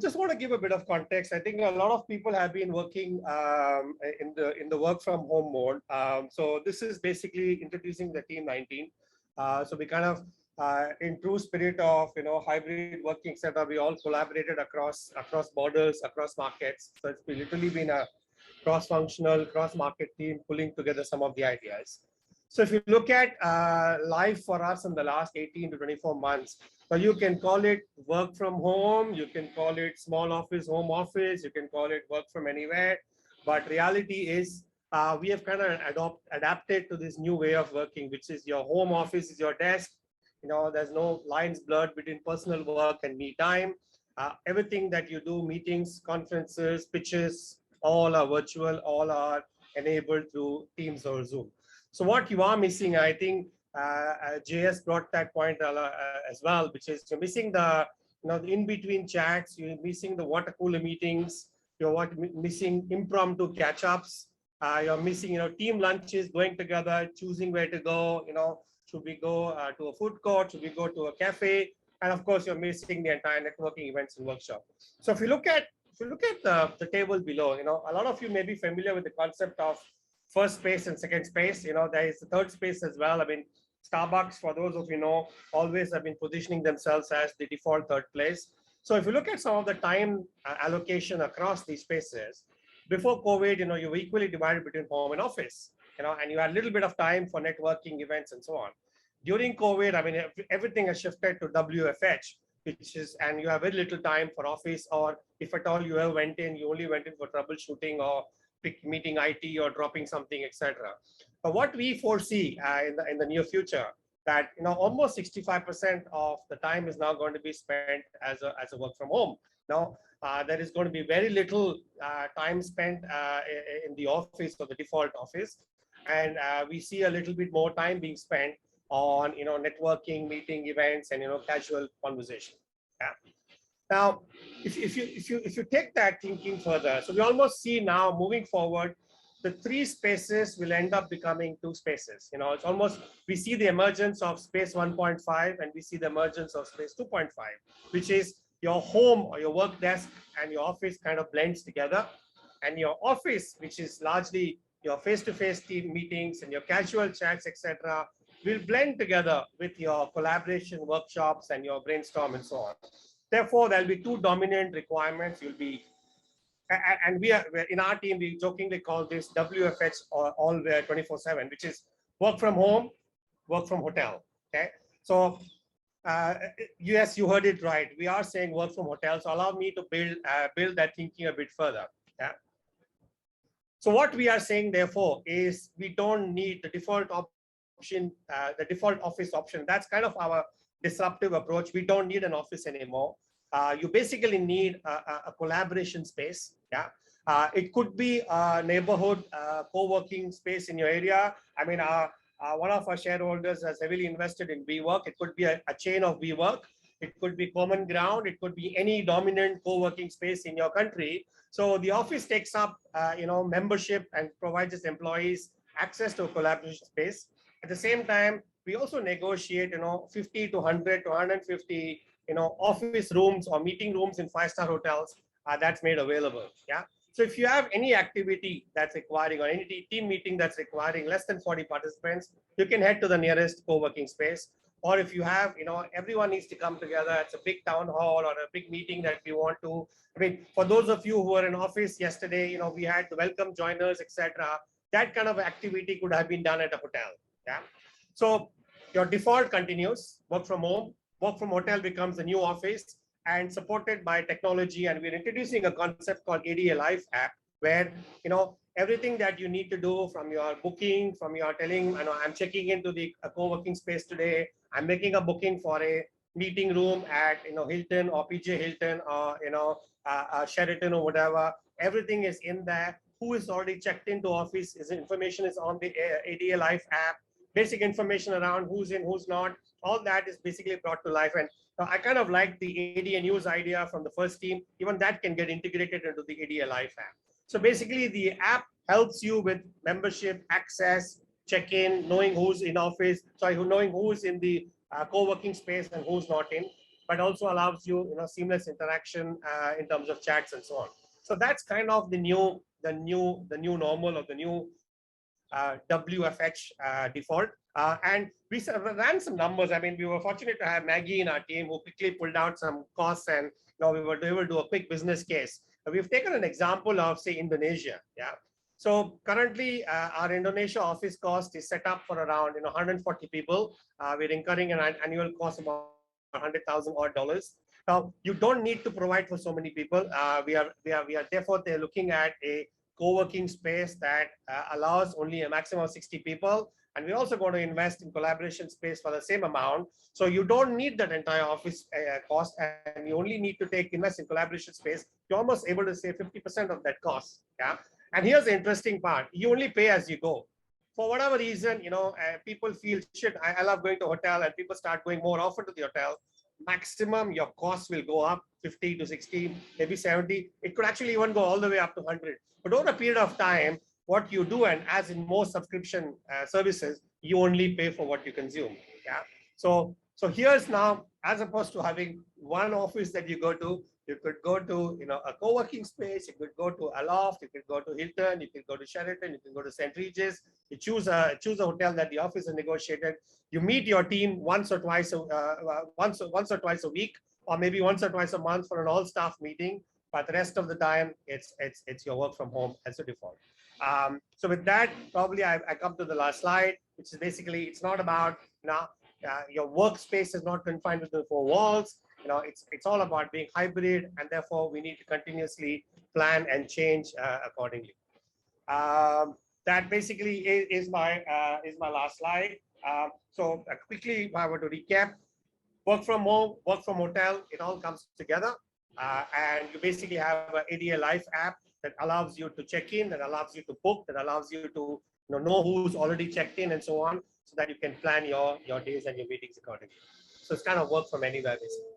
Just want to give a bit of context. I think a lot of people have been working in the work from home mode. So this is basically introducing the Team 19. So we kind of, in true spirit of hybrid working, etc., we all collaborated across borders, across markets. So it's literally been a cross-functional, cross-market team pulling together some of the ideas. So if you look at life for us in the last 18 to 24 months, so you can call it work from home, you can call it small office, home office, you can call it work from anywhere. But reality is we have kind of adapted to this new way of working, which is your home office is your desk. There's no lines blurred between personal work and me time. Everything that you do, meetings, conferences, pitches, all are virtual, all are enabled through Teams or Zoom. So what you are missing, I think, JS brought that point as well, which is you're missing the in-between chats, you're missing the water cooler meetings, you're missing impromptu catch-ups, you're missing team lunches, going together, choosing where to go. Should we go to a food court? Should we go to a cafe? And of course, you're missing the entire networking events and workshop. So if you look at the table below, a lot of you may be familiar with the concept of first space and second space. There is the third space as well. I mean, Starbucks, for those of always have been positioning themselves as the default third place. So if you look at some of the time allocation across these spaces, before COVID, you were equally divided between home and office, and you had a little bit of time for networking events and so on. During COVID, I mean, everything has shifted to WFH, and you have very little time for office, or if at all you ever went in, you only went in for troubleshooting or meeting IT or dropping something, etc. But what we foresee in the near future, that almost 65% of the time is now going to be spent as a work from home. Now there is going to be very little time spent in the office or the default office, and we see a little bit more time being spent on networking, meeting, events, and casual conversation. Yeah. Now, if you take that thinking further, so we almost see now moving forward, the three spaces will end up becoming two spaces. It's almost, we see the emergence of space 1.5 and we see the emergence of space 2.5, which is your home or your work desk and your office kind of blends together, and your office, which is largely your face-to-face team meetings and your casual chats, etc., will blend together with your collaboration workshops and your brainstorm and so on. Therefore, there'll be two dominant requirements. You'll be, and we are in our team, we jokingly call this WFH or all-where 24/7, which is work from home, work from hotel. Okay, so yes, you heard it right. We are saying work from hotel. So allow me to build that thinking a bit further. Yeah. So what we are saying, therefore, is we don't need the default option, the default office option. That's kind of our disruptive approach. We don't need an office anymore. You basically need a collaboration space. Yeah, it could be a neighborhood co-working space in your area. I mean, one of our shareholders has heavily invested in WeWork. It could be a chain of WeWork. It could be common ground. It could be any dominant co-working space in your country. So the office takes up, membership and provides its employees access to a collaboration space. At the same time, we also negotiate, 50 to 100 to 150, office rooms or meeting rooms in 5-star hotels that's made available. Yeah. So if you have any activity that's requiring, or any team meeting that's requiring less than 40 participants, you can head to the nearest co-working space. Or if you have, everyone needs to come together. It's a big town hall or a big meeting that we want to. I mean, for those of you who were in office yesterday, we had the welcome joiners, etc. That kind of activity could have been done at a hotel. Yeah. So your default continues, work from home, work from hotel becomes the new office, and supported by technology. And we're introducing a concept called ADALife App, where everything that you need to do, from your booking, from your telling, I'm checking into the co-working space today, I'm making a booking for a meeting room at Hilton or PJ Hilton or Sheraton or whatever. Everything is in there. Who is already checked into office? Information is on the ADALife App. Basic information around who's in, who's not. All that is basically brought to life. And I kind of like the AD News idea from the first team. Even that can get integrated into the ADALife App. So basically, the app helps you with membership, access, check-in, knowing who's in office, knowing who's in the co-working space and who's not in. but also allows you, seamless interaction in terms of chats and so on. So that's kind of the new normal, or the new WFH default. And we ran some numbers. I mean, we were fortunate to have Maggie in our team who quickly pulled out some costs, and we were able to do a quick business case. We've taken an example of, say, Indonesia. Yeah. So currently, our Indonesia office cost is set up for around 140 people. We're incurring an annual cost of about $100,000 odd. Now, you don't need to provide for so many people. We are therefore they're looking at a co-working space that allows only a maximum of 60 people. And we're also going to invest in collaboration space for the same amount. So you don't need that entire office cost, and you only need to invest in collaboration space. You're almost able to save 50% of that cost. Yeah. And here's the interesting part. You only pay as you go. For whatever reason, people feel, shit, I love going to a hotel, and people start going more often to the hotel. Maximum, your costs will go up 50 to 60, maybe 70. It could actually even go all the way up to 100. But over a period of time, what you do, and as in most subscription services, you only pay for what you consume. Yeah. So here's now, as opposed to having one office that you go to, you could go to a co-working space, you could go to a loft, you could go to Hilton, you could go to Sheraton, you can go to St. Regis. You choose a hotel that the office has negotiated. You meet your team once or twice a week, or maybe once or twice a month for an all-staff meeting. But the rest of the time, it's your work from home as a default. So with that, probably I come to the last slide, which is basically, it's not about your workspace is not confined within the four walls. It's all about being hybrid, and therefore we need to continuously plan and change accordingly. That basically is my last slide. So quickly, if I were to recap, work from home, work from hotel, it all comes together. And you basically have an ADALife app that allows you to check in, that allows you to book, that allows you to know who's already checked in and so on, so that you can plan your days and your meetings accordingly. So it's kind of work from anywhere, basically.